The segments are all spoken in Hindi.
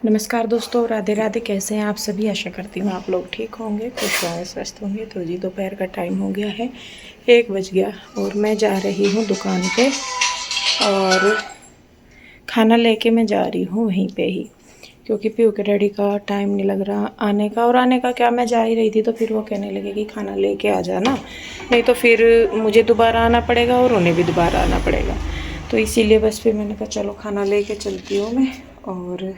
नमस्कार दोस्तों, राधे राधे। कैसे हैं आप सभी? आशा करती हूँ आप लोग ठीक होंगे, खुश होंगे, स्वस्थ होंगे। तो जी दोपहर का टाइम हो गया है, 1 बज गया और मैं जा रही हूँ दुकान पे और खाना लेके मैं जा रही हूँ वहीं पे ही, क्योंकि पीयू के डैडी का टाइम नहीं लग रहा आने का। और आने का क्या, मैं जा ही रही थी तो फिर वो कहने लगे कि खाना लेके आ जाना, नहीं तो फिर मुझे दोबारा आना पड़ेगा और उन्हें भी दोबारा आना पड़ेगा। तो इसीलिए बस फिर मैंने कहा चलो खाना लेके चलती हूँ मैं। और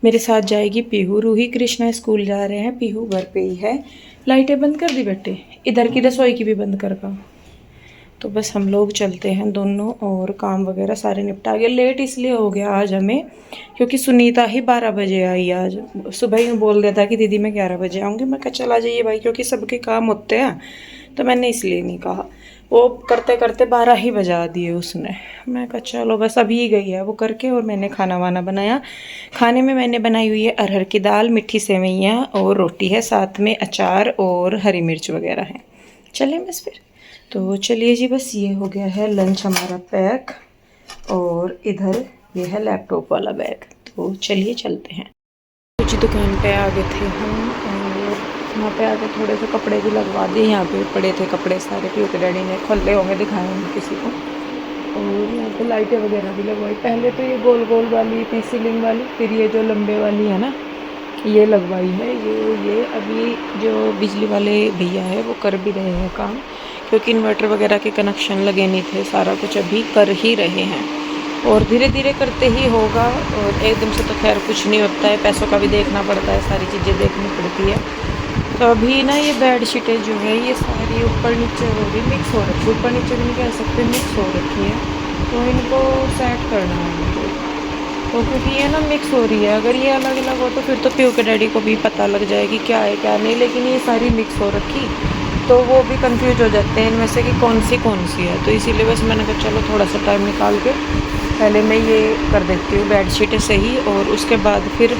मेरे साथ जाएगी पीहू। रूही कृष्णा स्कूल जा रहे हैं, पीहू घर पे ही है। लाइटें बंद कर दी बेटे, इधर की रसोई की भी बंद कर का। तो बस हम लोग चलते हैं दोनों, और काम वगैरह सारे निपटा गए। लेट इसलिए हो गया आज हमें क्योंकि सुनीता ही 12 बजे आई आज। सुबह ही बोल दिया था कि दीदी मैं 11 बजे आऊँगी। मैं कहा चला जाइए भाई, क्योंकि सबके काम होते हैं, तो मैंने इसलिए नहीं कहा। वो करते करते 12 ही बजा दिए उसने। मैं कहा चलो बस अभी ही गई है वो करके, और मैंने खाना वाना बनाया। खाने में मैंने बनाई हुई है अरहर की दाल, मिट्ठी सेवइयाँ और रोटी है, साथ में अचार और हरी मिर्च वगैरह है। चलें बस फिर। तो चलिए जी, बस ये हो गया है लंच हमारा पैक, और इधर ये है लैपटॉप वाला बैग। तो चलिए चलते हैं। कुछ दुकान पे आ गए थे हम, और यहाँ पे आके थोड़े से कपड़े भी लगवा दिए। यहाँ पे पड़े थे कपड़े सारे, पीयू के डैडी ने खोले होंगे, दिखाए होंगे किसी को। और यहाँ पे लाइटें वगैरह भी लगवाई। पहले तो ये गोल गोल वाली थी सीलिंग वाली, फिर ये जो लंबे वाली है ना, ये लगवाई है। ये अभी जो बिजली वाले भैया है वो कर भी रहे हैं काम, क्योंकि इन्वर्टर वगैरह के कनेक्शन लगे नहीं थे। सारा कुछ अभी कर ही रहे हैं, और धीरे धीरे करते ही होगा। और एकदम से तो खैर कुछ नहीं होता है, पैसों का भी देखना पड़ता है, सारी चीज़ें देखनी पड़ती है। तो अभी ना ये बेड शीटें जो है ये सारी ऊपर नीचे हो रही, मिक्स हो रखी, ऊपर नीचे भी नहीं कह सकते, मिक्स हो रखी है। तो इनको सेट करना है मुझे। तो क्योंकि ये ना मिक्स हो रही है, अगर ये अलग अलग हो तो फिर तो पीयू के डैडी को भी पता लग जाएगी क्या है क्या नहीं। लेकिन ये सारी मिक्स हो रखी, तो वो भी कंफ्यूज हो जाते हैं इनमें से कि कौन सी है। तो इसीलिए बस मैंने कहा चलो थोड़ा सा टाइम निकाल के पहले मैं ये कर देती हूँ बेडशीटें सही, और उसके बाद फिर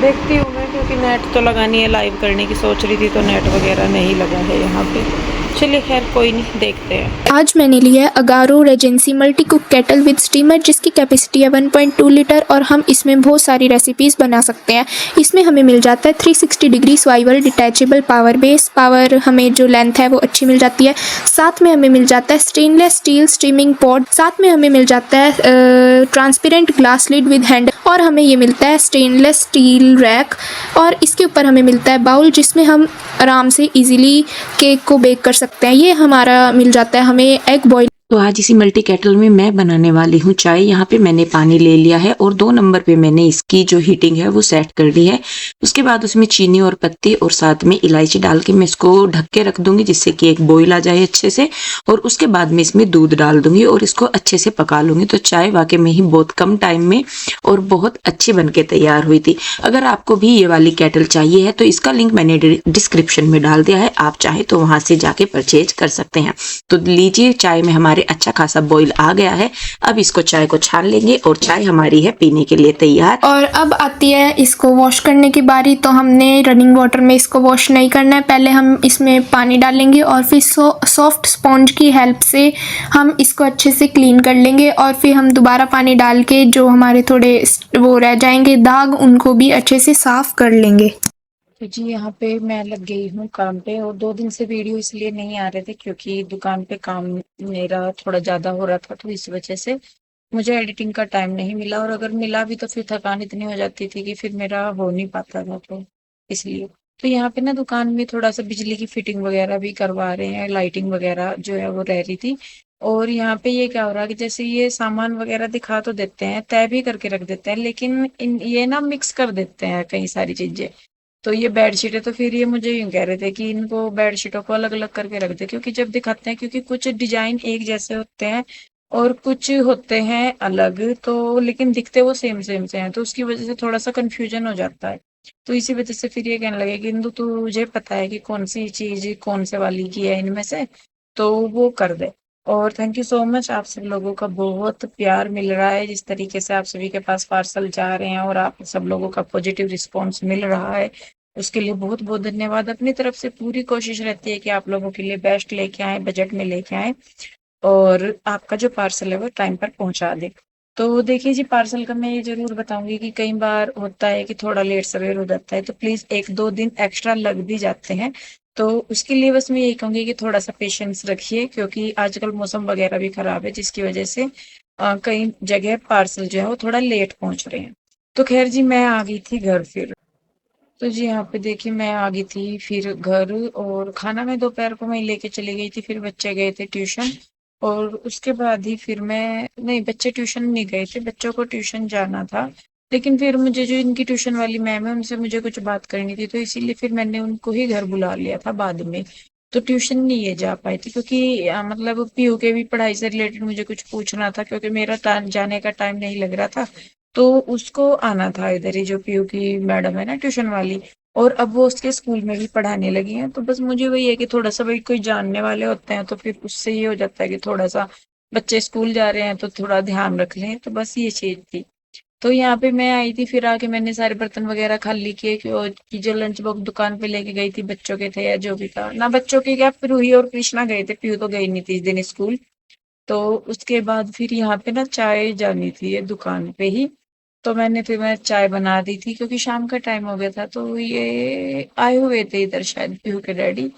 देखती हूँ मैं, क्योंकि नेट तो लगानी है, लाइव करने की सोच रही थी, तो नेट वगैरह नहीं लगा है यहाँ पे। चलिए खैर कोई नहीं, देखते हैं। आज मैंने लिया है Agaro Regency multi cook kettle with steamer, जिसकी कैपेसिटी है 1.2 लीटर, और हम इसमें बहुत सारी रेसिपीज़ बना सकते हैं। इसमें हमें मिल जाता है 360 degree swivel detachable power base. Power हमें जो लेंथ है वो अच्छी मिल जाती है। साथ में हमें मिल जाता है स्टेनलेस स्टील स्टीमिंग पॉट। साथ में हमें मिल जाता है transparent glass lid with handle, और हमें ये मिलता है स्टेनलेस स्टील रैक। और इसके ऊपर हमें मिलता है बाउल, जिसमें हम आराम से इजीली केक को बेक कर सकते हैं। ये हमारा मिल जाता है हमें एग बॉईल। तो आज इसी मल्टी केटल में मैं बनाने वाली हूँ चाय। यहाँ पे मैंने पानी ले लिया है और 2 नंबर पे मैंने इसकी जो हीटिंग है वो सेट कर दी है। उसके बाद उसमें चीनी और पत्ती और साथ में इलायची डाल के मैं इसको ढक के रख दूंगी, जिससे कि एक बॉईल आ जाए अच्छे से। और उसके बाद मैं इसमें दूध डाल दूंगी और इसको अच्छे से पका लूंगी। तो चाय वाकई में ही बहुत कम टाइम में और बहुत अच्छी बन के तैयार हुई थी। अगर आपको भी ये वाली केटल चाहिए है तो इसका लिंक मैंने डिस्क्रिप्शन में डाल दिया है, आप चाहे तो वहां से जाके परचेज कर सकते हैं। तो लीजिए, चाय में हमारे अच्छा खासा बॉईल आ गया है। अब इसको चाय को छान लेंगे और चाय हमारी है पीने के लिए तैयार। और अब आती है इसको वॉश करने की बारी। तो हमने रनिंग वाटर में इसको वॉश नहीं करना है, पहले हम इसमें पानी डालेंगे और फिर सॉफ्ट स्पॉन्ज की हेल्प से हम इसको अच्छे से क्लीन कर लेंगे। और फिर हम दोबारा पानी डाल के जो हमारे थोड़े वो रह जाएंगे दाग, उनको भी अच्छे से साफ कर लेंगे। तो जी यहाँ पे मैं लग गई हूँ काम पे, और 2 दिन से वीडियो इसलिए नहीं आ रहे थे क्योंकि दुकान पे काम मेरा थोड़ा ज़्यादा हो रहा था, तो इस वजह से मुझे एडिटिंग का टाइम नहीं मिला। और अगर मिला भी तो फिर थकान इतनी हो जाती थी कि फिर मेरा हो नहीं पाता था, तो इसलिए। तो यहाँ पे ना दुकान में थोड़ा सा बिजली की फिटिंग वगैरह भी करवा रहे हैं, लाइटिंग वगैरह जो है वो रह रही थी। और यहाँ पे ये क्या हो रहा है कि जैसे ये सामान वगैरह दिखा तो देते हैं, तय भी करके रख देते हैं, लेकिन ये ना मिक्स कर देते हैं कई सारी चीजें। तो ये बेडशीट है, तो फिर ये मुझे यूं कह रहे थे कि इनको बेडशीटों को अलग अलग करके रख दे, क्योंकि जब दिखाते हैं, क्योंकि कुछ डिजाइन एक जैसे होते हैं और कुछ होते हैं अलग, तो लेकिन दिखते वो सेम सेम से हैं, तो उसकी वजह से थोड़ा सा कंफ्यूजन हो जाता है। तो इसी वजह से फिर ये कहने लगे कि इंदु तुझे पता है कि कौन सी चीज कौन से वाली की है इनमें से, तो वो कर दे। और थैंक यू सो मच, आप सब लोगों का बहुत प्यार मिल रहा है, जिस तरीके से आप सभी के पास पार्सल जा रहे हैं और आप सब लोगों का पॉजिटिव रिस्पॉन्स मिल रहा है, उसके लिए बहुत बहुत धन्यवाद। अपनी तरफ से पूरी कोशिश रहती है कि आप लोगों के लिए बेस्ट लेके आए, बजट में लेके आए, और आपका जो पार्सल है वो टाइम पर पहुंचा दे। तो देखिए जी, पार्सल का मैं ये ज़रूर बताऊँगी कि कई बार होता है कि थोड़ा लेट सवेर हो जाता है, तो प्लीज़ 1-2 दिन एक्स्ट्रा लग भी जाते हैं। तो उसके लिए बस मैं यही कहूँगी कि थोड़ा-सा पेशेंस रखिए, क्योंकि आजकल मौसम वग़ैरह भी ख़राब है, जिसकी वज़ह से कई जगह पार्सल जो है वो थोड़ा लेट पहुँच रहे हैं। तो ख़ैर जी, मैं आ गई थी घर फिर। तो जी, यहाँ पे देखिए मैं आ गई थी फिर घर, और खाना मैं दोपहर को वहीं लेके चली गई थी, फिर बच्चे गए थे ट्यूशन, और उसके बाद ही फिर मैं नहीं, बच्चे ट्यूशन नहीं गए थे, बच्चों को ट्यूशन जाना था। लेकिन फिर मुझे जो इनकी ट्यूशन वाली मैम है उनसे मुझे कुछ बात करनी थी, तो इसीलिए फिर मैंने उनको ही घर बुला लिया था बाद में। तो ट्यूशन नहीं ये जा पाई थी, क्योंकि मतलब पीयू के भी पढ़ाई से रिलेटेड मुझे कुछ पूछना था, क्योंकि मेरा जाने का टाइम नहीं लग रहा था। तो उसको आना था इधर ही, जो पीयू की मैडम है ना ट्यूशन वाली, और अब वो उसके स्कूल में भी पढ़ाने लगी हैं। तो बस मुझे वही है कि थोड़ा-सा भाई कोई जानने वाले होते हैं तो फिर उससे ये हो जाता है कि थोड़ा-सा बच्चे स्कूल जा रहे हैं तो थोड़ा ध्यान रख लें, तो बस ये चीज़ थी। तो यहाँ पे मैं आई थी, फिर आके मैंने सारे बर्तन वगैरह खाली किए, कि जो लंच बॉक्स दुकान पे लेके गई थी बच्चों के थे या जो भी था। ना बच्चों के क्या, फिर रूही और कृष्णा गए थे, पीयू तो गई नहीं थी इस दिन स्कूल। तो उसके बाद फिर यहाँ पे ना चाय जानी थी ये दुकान पे ही, तो मैं चाय बना दी थी, क्योंकि शाम का टाइम हो गया था, तो ये आए हुए थे इधर शायद पीहू के डैडी।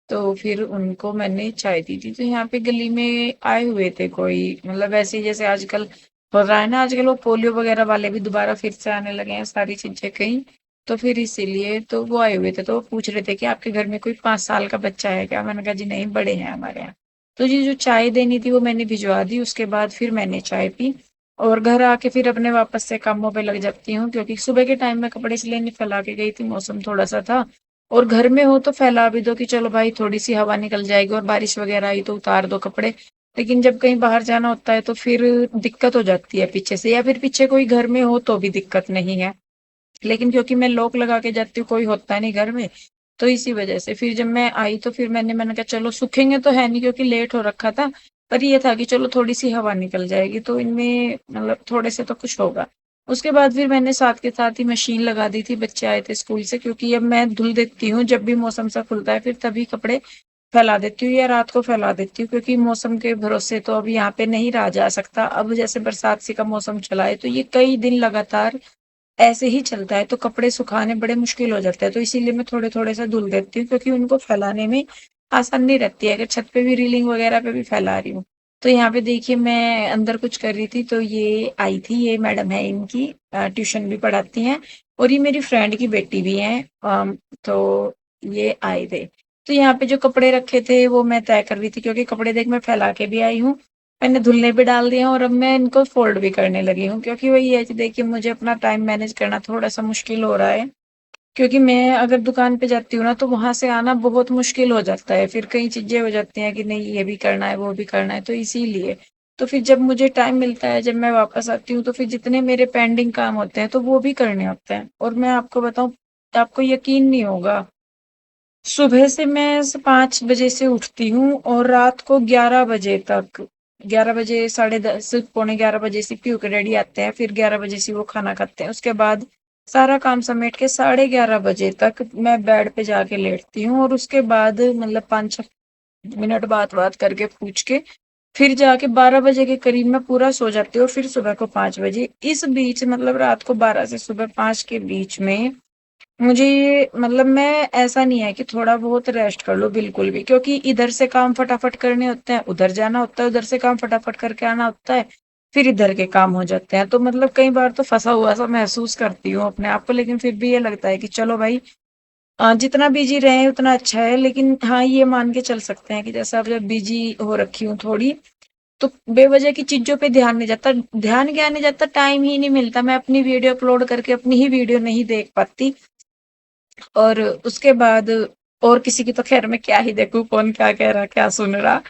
तो फिर उनको मैंने चाय दी थी। तो यहाँ पे गली में आए हुए थे कोई, मतलब ऐसे ही जैसे आजकल हो रहा है ना, आजकल वो पोलियो वगैरह वाले भी दोबारा फिर से आने लगे हैं, सारी चीजें कहीं। तो फिर इसीलिए तो वो आए हुए थे, तो वो पूछ रहे थे कि आपके घर में कोई 5 साल का बच्चा है क्या? मैंने कहा जी नहीं, बड़े हैं हमारे यहाँ। तो जी, जो चाय देनी थी वो मैंने भिजवा दी, उसके बाद फिर मैंने चाय पी, और घर आके फिर अपने वापस से कामों पे लग जाती हूँ, क्योंकि सुबह के टाइम में कपड़े इसलिए नहीं फैला के गई थी, मौसम थोड़ा सा था। और घर में हो तो फैला भी दो कि चलो भाई थोड़ी सी हवा निकल जाएगी, और बारिश वगैरह आई तो उतार दो कपड़े। लेकिन जब कहीं बाहर जाना होता है तो फिर दिक्कत हो जाती है पीछे से, या फिर पीछे कोई घर में हो तो भी दिक्कत नहीं है। लेकिन क्योंकि मैं लॉक लगा के जाती हूँ, कोई होता नहीं घर में, तो इसी वजह से फिर जब मैं आई तो फिर मैंने कहा चलो सूखेंगे तो है नहीं, क्योंकि लेट हो रखा था। पर ये था कि चलो थोड़ी सी हवा निकल जाएगी तो इनमें मतलब थोड़े से तो कुछ होगा। उसके बाद फिर मैंने साथ के साथ ही मशीन लगा दी थी, बच्चे आए थे स्कूल से, क्योंकि अब मैं धुल देती हूँ जब भी मौसम सा खुलता है, फिर तभी कपड़े फैला देती हूँ या रात को फैला देती हूँ, क्योंकि मौसम के भरोसे तो अब यहाँ पे नहीं रहा जा सकता। अब जैसे बरसात सी का मौसम चला है तो ये कई दिन लगातार ऐसे ही चलता है, तो कपड़े सुखाने बड़े मुश्किल हो जाते हैं, तो इसीलिए मैं थोड़े-थोड़े से धुल देती हूँ, क्योंकि उनको फैलाने में आसानी रहती है, अगर छत पे भी रीलिंग वगैरह पे भी फैला रही हूँ। तो यहाँ पे देखिए मैं अंदर कुछ कर रही थी, तो ये आई थी, ये मैडम है इनकी, ट्यूशन भी पढ़ाती हैं, और ये मेरी फ्रेंड की बेटी भी हैं। तो ये आए थे। तो यहाँ पे जो कपड़े रखे थे वो मैं तय कर रही थी, क्योंकि कपड़े देख मैं फैला के भी आई हूँ, मैंने धुलने भी डाल दिए हैं, और अब मैं इनको फोल्ड भी करने लगी हूँ, क्योंकि वही है कि देखिए मुझे अपना टाइम मैनेज करना थोड़ा सा मुश्किल हो रहा है, क्योंकि मैं अगर दुकान पे जाती हूँ ना तो वहां से आना बहुत मुश्किल हो जाता है, फिर कई चीजें हो जाती हैं कि नहीं ये भी करना है वो भी करना है, तो इसीलिए तो फिर जब मुझे टाइम मिलता है, जब मैं वापस आती हूँ, तो फिर जितने मेरे पेंडिंग काम होते हैं तो वो भी करने होते हैं। और मैं आपको बताऊं, आपको यकीन नहीं होगा, सुबह से मैं 5 बजे से उठती हूँ, और रात को 11 बजे तक, 11 बजे, 10:30, पौने 11 बजे से पीयू के डैडी आते हैं, फिर 11 बजे से वो खाना खाते हैं, उसके बाद सारा काम समेट के 11:30 बजे तक मैं बेड पे जाके लेटती हूँ, और उसके बाद मतलब 5-6 मिनट बात करके पूछ के फिर जाके 12 बजे के करीब में पूरा सो जाती हूँ, और फिर सुबह को 5 बजे, इस बीच मतलब रात को 12 से सुबह 5 के बीच में मुझे ये मतलब मैं, ऐसा नहीं है कि थोड़ा बहुत रेस्ट कर लो, बिल्कुल भी, क्योंकि इधर से काम फटाफट करने होते हैं, उधर जाना होता है, उधर से काम फटाफट करके आना होता है, फिर इधर के काम हो जाते हैं, तो मतलब कई बार तो फंसा हुआ सा महसूस करती हूँ अपने आप को, लेकिन फिर भी ये लगता है कि चलो भाई, जितना बिजी रहे उतना अच्छा है। लेकिन हाँ, ये मान के चल सकते हैं कि जैसा अब जब बिजी हो रखी हूँ थोड़ी, तो बेवजह की चीजों पे ध्यान नहीं जाता, ध्यान क्या नहीं जाता, टाइम ही नहीं मिलता, मैं अपनी वीडियो अपलोड करके अपनी ही वीडियो नहीं देख पाती, और उसके बाद और किसी की तो खैर मैं क्या ही देखूं, कौन क्या कह रहा क्या सुन रहा,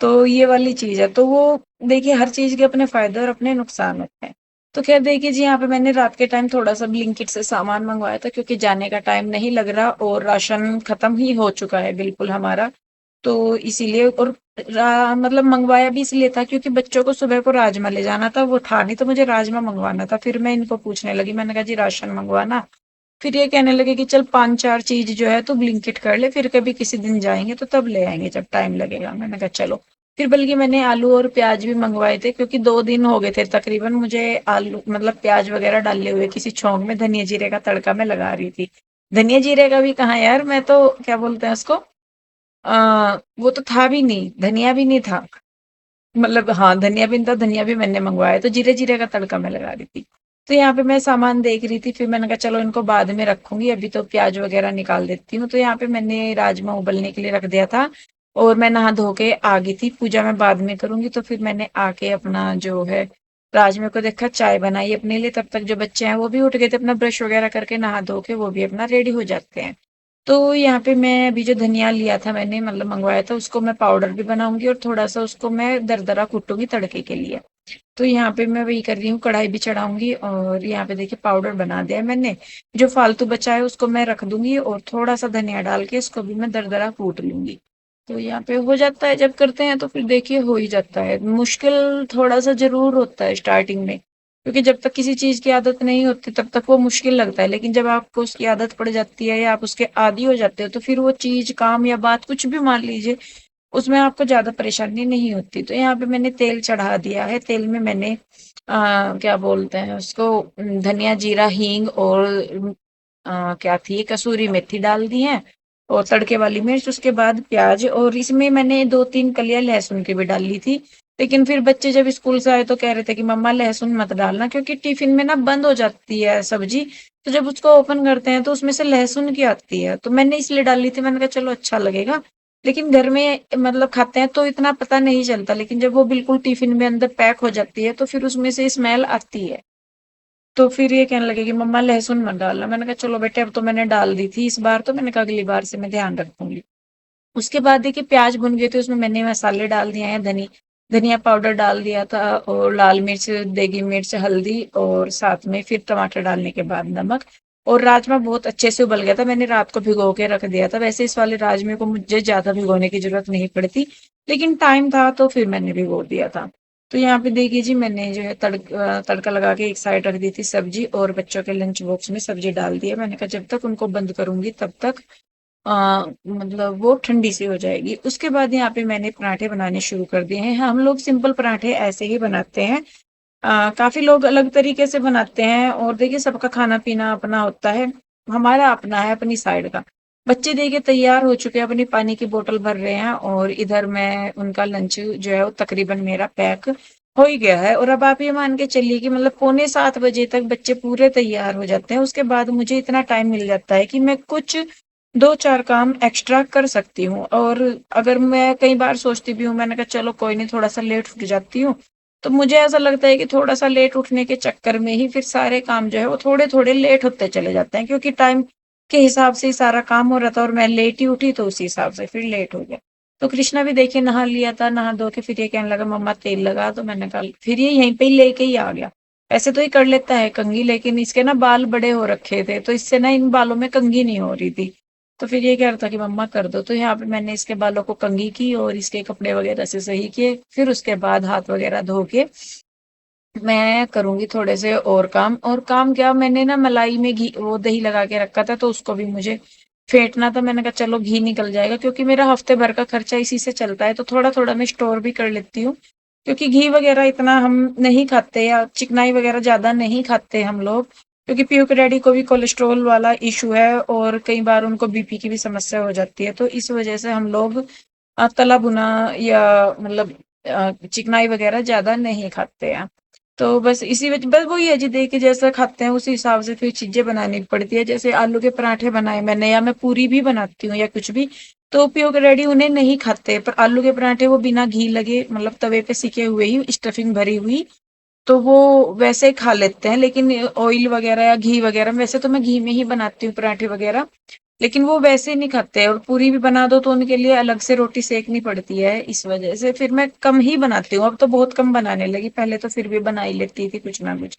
तो ये वाली चीज है। तो वो देखिए हर चीज के अपने फायदे और अपने नुकसान होते हैं। तो खैर देखिए जी, यहाँ पे मैंने रात के टाइम थोड़ा सा ब्लिंकिट से सामान मंगवाया था, क्योंकि जाने का टाइम नहीं लग रहा, और राशन खत्म ही हो चुका है बिल्कुल हमारा, तो इसीलिए, और मतलब मंगवाया भी इसलिए था क्योंकि बच्चों को सुबह को राजमा ले जाना था, वो था नहीं, तो मुझे राजमा मंगवाना था। फिर मैं इनको पूछने लगी, मैंने कहा जी राशन मंगवाना, फिर ये कहने लगे कि चल 5-4 चीज जो है तो ब्लिंकिट कर ले, फिर कभी किसी दिन जाएंगे तो तब ले आएंगे जब टाइम लगेगा। मैंने कहा चलो, फिर बल्कि मैंने आलू और प्याज भी मंगवाए थे, क्योंकि 2 दिन हो गए थे तकरीबन मुझे आलू मतलब प्याज वगैरह डाले हुए किसी छौंक में धनिया जीरे का तड़का मैं लगा रही थी। धनिया जीरे का भी कहाँ यार, मैं तो क्या बोलते हैं उसको, वो तो था भी नहीं, धनिया भी नहीं था। मतलब हाँ, धनिया भी नहीं था, धनिया भी मैंने मंगवाया, तो जीरे जीरे का तड़का मैं लगा रही थी। तो यहाँ पे मैं सामान देख रही थी, फिर मैंने कहा चलो इनको बाद में रखूंगी, अभी तो प्याज वगैरह निकाल देती हूँ। तो यहाँ पे मैंने राजमा उबलने के लिए रख दिया था, और मैं नहा धो के आ गई थी। पूजा मैं बाद में करूंगी, तो फिर मैंने आके अपना जो है राजमा को देखा, चाय बनाई अपने लिए। तब तक जो बच्चे हैं वो भी उठ गए थे, अपना ब्रश वगैरह करके नहा धो के वो भी अपना रेडी हो जाते हैं। तो यहाँ पे मैं अभी जो धनिया लिया था मैंने, मतलब मंगवाया था, उसको मैं पाउडर भी बनाऊंगी और थोड़ा सा उसको मैं दरदरा कूटूंगी तड़के के लिए। तो यहाँ पे मैं वही कर रही हूँ, कढ़ाई भी चढ़ाऊंगी, और यहाँ पे देखिए पाउडर बना दिया है मैंने। जो फालतू बचा है उसको मैं रख दूंगी, और थोड़ा सा धनिया डाल के इसको भी मैं दरदरा कूट लूंगी। तो यहाँ पे हो जाता है, जब करते हैं तो फिर देखिए हो ही जाता है। मुश्किल थोड़ा सा जरूर होता है स्टार्टिंग में, क्योंकि जब तक किसी चीज की आदत नहीं होती तब तक वो मुश्किल लगता है, लेकिन जब आपको उसकी आदत पड़ जाती है या आप उसके आदी हो जाते हो, तो फिर वो चीज, काम या बात कुछ भी मान लीजिए, उसमें आपको ज्यादा परेशानी नहीं होती। तो यहाँ पे मैंने तेल चढ़ा दिया है। तेल में मैंने क्या बोलते हैं उसको, धनिया जीरा हींग और क्या थी, कसूरी मेथी डाल दी है, और तड़के वाली मिर्च, उसके बाद प्याज, और इसमें मैंने 2-3 कलियां लहसुन की भी डाली थी। लेकिन फिर बच्चे जब स्कूल से आए तो कह रहे थे कि मम्मा लहसुन मत डालना, क्योंकि टिफिन में ना बंद हो जाती है सब्जी। तो जब उसको ओपन करते हैं तो उसमें से लहसुन की आती है, तो मैंने इसलिए डाली थी। मैंने कहा चलो अच्छा लगेगा, लेकिन घर में मतलब खाते हैं तो इतना पता नहीं चलता, लेकिन जब वो बिल्कुल टिफिन में अंदर पैक हो जाती है तो फिर उसमें से स्मेल आती है। तो फिर ये कहने लगे कि मम्मा लहसुन मत डालना। मैंने कहा चलो बेटे, अब तो मैंने डाल दी थी इस बार, तो मैंने कहा अगली बार से मैं ध्यान रखूंगी। उसके बाद देखिए प्याज भुन गए थे, उसमें मैंने मसाले डाल दिए हैं। धनिया पाउडर डाल दिया था, और लाल मिर्च, देगी मिर्च, हल्दी, और साथ में फिर टमाटर डालने के बाद नमक। और राजमा बहुत अच्छे से उबल गया था, मैंने रात को भिगो के रख दिया था। वैसे इस वाले राजमे को मुझे ज्यादा भिगोने की जरूरत नहीं पड़ती, लेकिन टाइम था तो फिर मैंने भिगो दिया था। तो यहाँ पे देखिए जी, मैंने जो है तड़का लगा के एक साइड रख दी थी सब्जी, और बच्चों के लंच बॉक्स में सब्जी डाल दी है। मैंने कहा जब तक उनको बंद करूंगी तब तक मतलब वो ठंडी सी हो जाएगी। उसके बाद यहाँ पे मैंने पराठे बनाने शुरू कर दिए हैं। हम लोग सिंपल पराठे ऐसे ही बनाते हैं, काफी लोग अलग तरीके से बनाते हैं, और देखिए सबका खाना पीना अपना होता है। हमारा अपना है, अपनी साइड का। बच्चे देखिए तैयार हो चुके हैं, अपनी पानी की बोतल भर रहे हैं, और इधर मैं उनका लंच जो है वो तकरीबन मेरा पैक हो ही गया है। और अब आप ये मान के चलिए कि मतलब पौने 7 बजे तक बच्चे पूरे तैयार हो जाते हैं। उसके बाद मुझे इतना टाइम मिल जाता है कि मैं कुछ 2-4 काम एक्स्ट्रा कर सकती हूँ। और अगर मैं कई बार सोचती भी हूँ, मैंने कहा चलो कोई नहीं, थोड़ा सा लेट उठ जाती हूँ, तो मुझे ऐसा लगता है कि थोड़ा सा लेट उठने के चक्कर में ही फिर सारे काम जो है वो थोड़े थोड़े लेट होते चले जाते हैं, क्योंकि टाइम के हिसाब से ही सारा काम हो रहा था, और मैं लेट ही उठी तो उसी हिसाब से फिर लेट हो गया। तो कृष्णा भी देखिए नहा लिया था, नहा धो के फिर ये कहने लगा मम्मा तेल लगा, तो मैंने कहा, फिर ये यहीं पे ही लेके ही आ गया। ऐसे तो ये कर लेता है कंघी, लेकिन इसके ना बाल बड़े हो रखे थे, तो इससे ना इन बालों में कंघी नहीं हो रही थी। तो फिर ये कह रहा था कि मम्मा कर दो, तो यहाँ पे मैंने इसके बालों को कंघी की और इसके कपड़े वगैरह से सही किए। फिर उसके बाद हाथ वगैरह धो के मैं करूंगी थोड़े से और काम। और काम क्या, मैंने ना मलाई में घी, वो दही लगा के रखा था, तो उसको भी मुझे फेंटना था। मैंने कहा चलो घी निकल जाएगा, क्योंकि मेरा हफ्ते भर का खर्चा इसी से चलता है, तो थोड़ा थोड़ा मैं स्टोर भी कर लेती हूँ। क्योंकि घी वगैरह इतना हम नहीं खाते, या चिकनाई वगैरह ज्यादा नहीं खाते हम लोग, क्योंकि पीयू के डैडी को भी कोलेस्ट्रोल वाला इशू है, और कई बार उनको बीपी की भी समस्या हो जाती है। तो इस वजह से हम लोग तला भुना या मतलब चिकनाई वगैरह ज्यादा नहीं खाते हैं। तो बस इसी वजह, बस वही है जी, देख के जैसा खाते हैं उसी हिसाब से फिर चीजें बनानी पड़ती है। जैसे आलू के पराठे बनाए मैंने, या मैं पूरी भी बनाती हूँ या कुछ भी, तो पीओ के रेडी उन्हें नहीं खाते, पर आलू के पराठे वो बिना घी लगे, मतलब तवे पे सिके हुए ही स्टफिंग भरी हुई, तो वो वैसे ही खा लेते हैं। लेकिन ऑयल वगैरह या घी वगैरह, वैसे तो मैं घी में ही बनाती हूँ पराठे वगैरह, लेकिन वो वैसे नहीं खाते। और पूरी भी बना दो तो उनके लिए अलग से रोटी सेकनी पड़ती है, इस वजह से फिर मैं कम ही बनाती हूँ। अब तो बहुत कम बनाने लगी, पहले तो फिर भी बना ही लेती थी कुछ ना कुछ।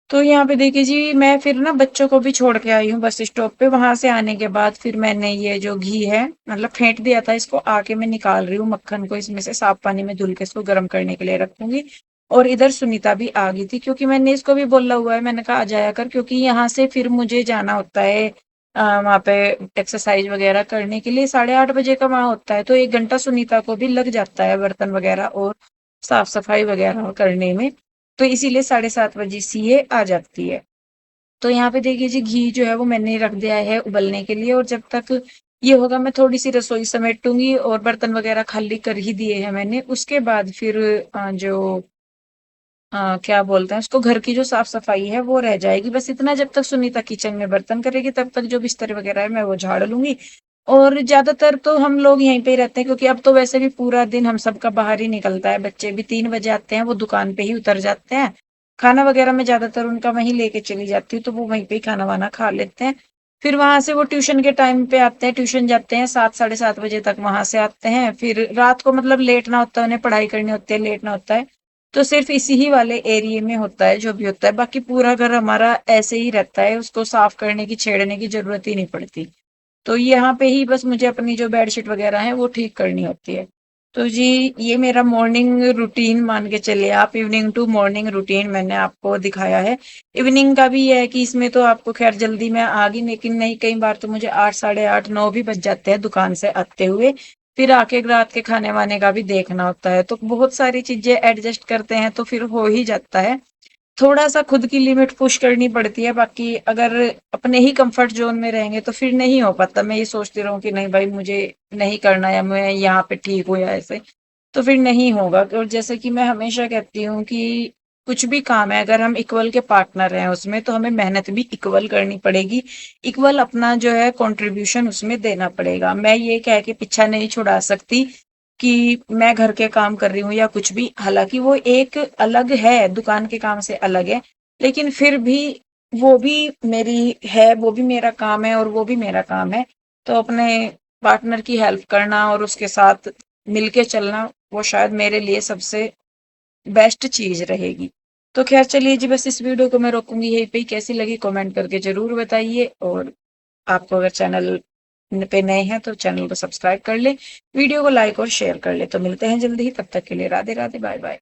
तो यहाँ पे देखिए जी, मैं फिर ना बच्चों को भी छोड़ के आई हूँ बस स्टॉप पे। वहां से आने के बाद फिर मैंने ये जो घी है मतलब फेंट दिया था, इसको आके मैं निकाल रही हूँ मक्खन को, इसमें से साफ पानी में धुल के इसको गर्म करने के लिए रखूंगी। और इधर सुनीता भी आ गई थी, क्योंकि मैंने इसको भी बोला हुआ है, मैंने कहा आ जाया कर, क्योंकि यहाँ से फिर मुझे जाना होता है वहाँ पे एक्सरसाइज वगैरह करने के लिए 8:30 बजे का वहाँ होता है, तो 1 घंटा सुनीता को भी लग जाता है बर्तन वगैरह और साफ सफाई वगैरह करने में। तो इसीलिए 7:30 बजे सी ये आ जाती है। तो यहाँ पे देखिए जी, घी जो है वो मैंने रख दिया है उबलने के लिए, और जब तक ये होगा मैं थोड़ी सी रसोई समेटूंगी, और बर्तन वगैरह खाली कर ही दिए हैं मैंने। उसके बाद फिर जो क्या बोलते हैं उसको, घर की जो साफ सफाई है वो रह जाएगी। बस इतना, जब तक सुनीता किचन में बर्तन करेगी तब तक जो बिस्तर वगैरह है मैं वो झाड़ लूंगी। और ज्यादातर तो हम लोग यहीं पे ही रहते हैं, क्योंकि अब तो वैसे भी पूरा दिन हम सबका बाहर ही निकलता है। बच्चे भी 3 बजे आते हैं, वो दुकान पे ही उतर जाते हैं। खाना वगैरह मैं ज्यादातर उनका वहीं लेके चली जाती हूँ, तो वो वहीं पे ही खाना वाना खा लेते हैं। फिर वहां से वो ट्यूशन के टाइम पे आते हैं, ट्यूशन जाते हैं 7 साढ़े 7 बजे तक वहां से आते हैं। फिर रात को मतलब लेट ना होता है, उन्हें पढ़ाई करनी होती है, लेट ना होता है। तो सिर्फ इसी ही वाले एरिया में होता है जो भी होता है, बाकी पूरा घर हमारा ऐसे ही रहता है, उसको साफ करने की छेड़ने की जरूरत ही नहीं पड़ती। तो यहाँ पे ही बस मुझे अपनी जो बेडशीट वगैरह है वो ठीक करनी होती है। तो जी, ये मेरा मॉर्निंग रूटीन मान के चलिए आप, इवनिंग टू मॉर्निंग रूटीन मैंने आपको दिखाया है। इवनिंग का भी ये है कि इसमें तो आपको खैर जल्दी मैं आ गई, लेकिन नहीं, कई बार तो मुझे 8 साढ़े 8 9 भी बज जाते हैं दुकान से आते हुए। फिर आके रात के खाने वाने का भी देखना होता है, तो बहुत सारी चीजें एडजस्ट करते हैं तो फिर हो ही जाता है। थोड़ा सा खुद की लिमिट पुश करनी पड़ती है, बाकी अगर अपने ही कंफर्ट जोन में रहेंगे तो फिर नहीं हो पाता। मैं ये सोचती रहूं कि नहीं भाई मुझे नहीं करना, या मैं यहाँ पे ठीक हूँ या ऐसे, तो फिर नहीं होगा। और जैसे कि मैं हमेशा कहती हूँ कि कुछ भी काम है, अगर हम इक्वल के पार्टनर हैं उसमें, तो हमें मेहनत भी इक्वल करनी पड़ेगी, इक्वल अपना जो है कंट्रीब्यूशन उसमें देना पड़ेगा। मैं ये कह के पीछा नहीं छुड़ा सकती कि मैं घर के काम कर रही हूँ या कुछ भी, हालांकि वो एक अलग है, दुकान के काम से अलग है, लेकिन फिर भी वो भी मेरी है, वो भी मेरा काम है और वो भी मेरा काम है। तो अपने पार्टनर की हेल्प करना और उसके साथ मिलके चलना, वो शायद मेरे लिए सबसे बेस्ट चीज रहेगी। तो खैर चलिए जी, बस इस वीडियो को मैं रोकूंगी यहीं पे ही। कैसी लगी कमेंट करके जरूर बताइए, और आपको अगर चैनल पे नए हैं तो चैनल को सब्सक्राइब कर ले, वीडियो को लाइक और शेयर कर ले। तो मिलते हैं जल्दी ही, तब तक के लिए राधे राधे, बाय बाय।